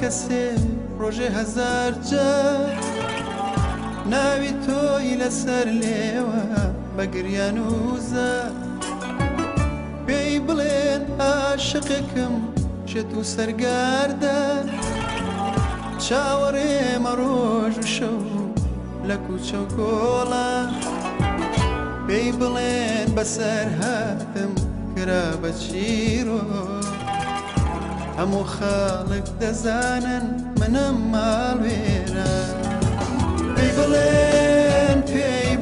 کەسێ ڕۆژێ هەزار جار ناوی تۆی لەسەر لێوە بە گریان و زار پێی بڵێن عاشقێکم شێت و سەرگاردار چاوەڕێمە ڕۆژ و شەو لە کوچە و کۆڵان پێی بڵێن بەسەر هاتم کرا بە چیرۆ هەموو خاڵک دەزانن منم ماڵوێرە پێی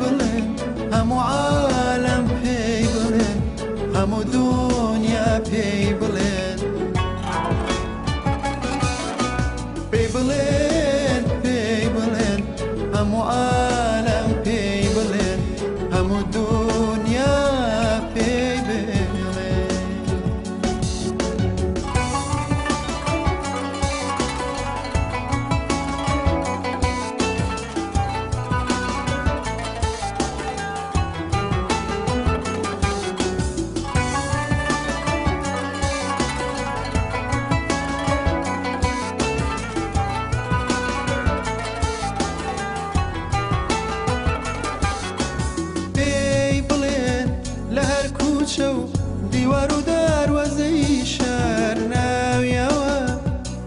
بڵێن هەموو عالەم پێی بڵێن هەموو دنیا پێی بڵێن پێی بڵێن هەموو عالەم پێی بڵێن هەموو دنیا پێی بڵێن دیوار و داروازەی شار ناویەوە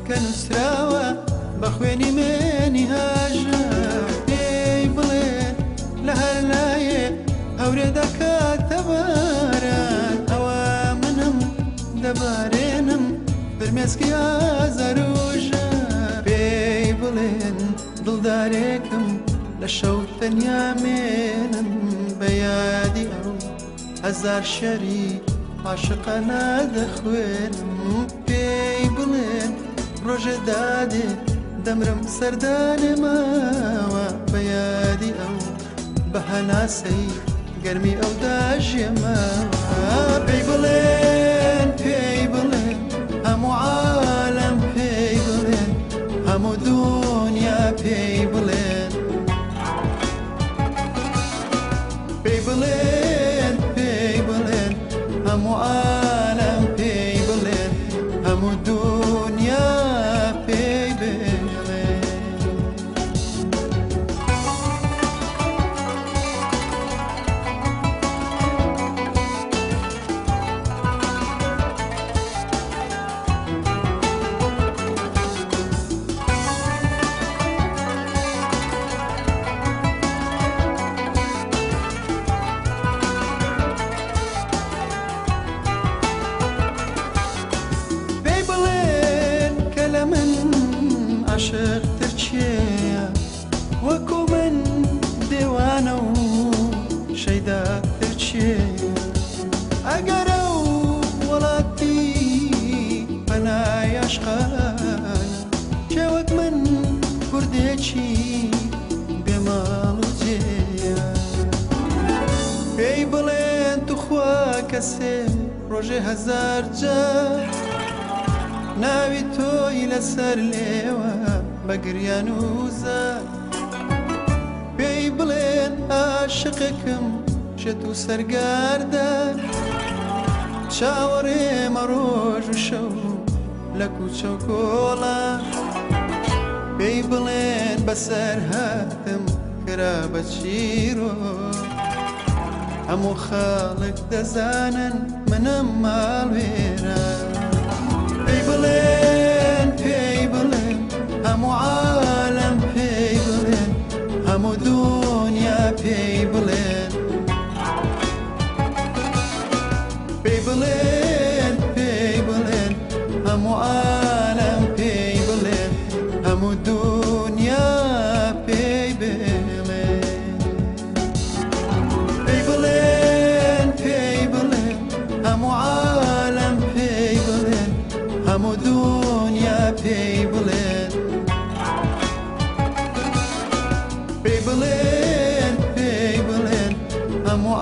کە نووسراوە بە خوێنی مێنی هاژار پێی بڵێن لە هەر لایێ هەورێ دەکاتە باران ئەوە منم دەبارێنم فرمێسکی ئازار و ژار پێی بڵێن دڵدارێکم لە شەو تەنیا مێنم بە یادی ئەو هەزار شەری عاشقانە دەخوێنم پێی بڵێن ڕۆژێ دادێ دەمرم سەردانێ ماوە بە یادی ئەو بە هەناسەی گەرمی ئەو داژێماوە پێی بڵێن هەموو عالەم پێی بڵێن هەموو دنیا پێی بڵێن پێی بڵێن هەموو عالەم پێی بڵێن هەموو دنیا پێی بڵێن عاشقتر چێە وەکو من دێوانە و شەیداتر چێە ئەگەر ئەو وڵاتی بەنای عاشقانە کێوەک من کوردێکی بێماڵ و جێە پێی بڵێن توخوا کەسێ ڕۆژێ هەزار جار ناوی تۆی لەسەر لێوە بە گریان و زار پێی بڵێن عاشقێکم شێت و سەرگاردار چاوەڕێمە ڕۆژ و شەو لە کوچە و کۆڵان پێی بڵێن بەسەر هاتم کرا بە چیرۆ هەموو خاڵک دەزانن منم ماڵوێرە پێی بڵێن هەموو عالەم پێی بڵێن هەموو دنیا پێی بڵێن پێی بڵێن هەموو عالەم پێی بڵێن هەموو دنیا پێی بڵێن پێی بڵێن هەموو عالەم پێی بڵێن هەموو دنیا پێی بڵێن پێی بڵێن هەموو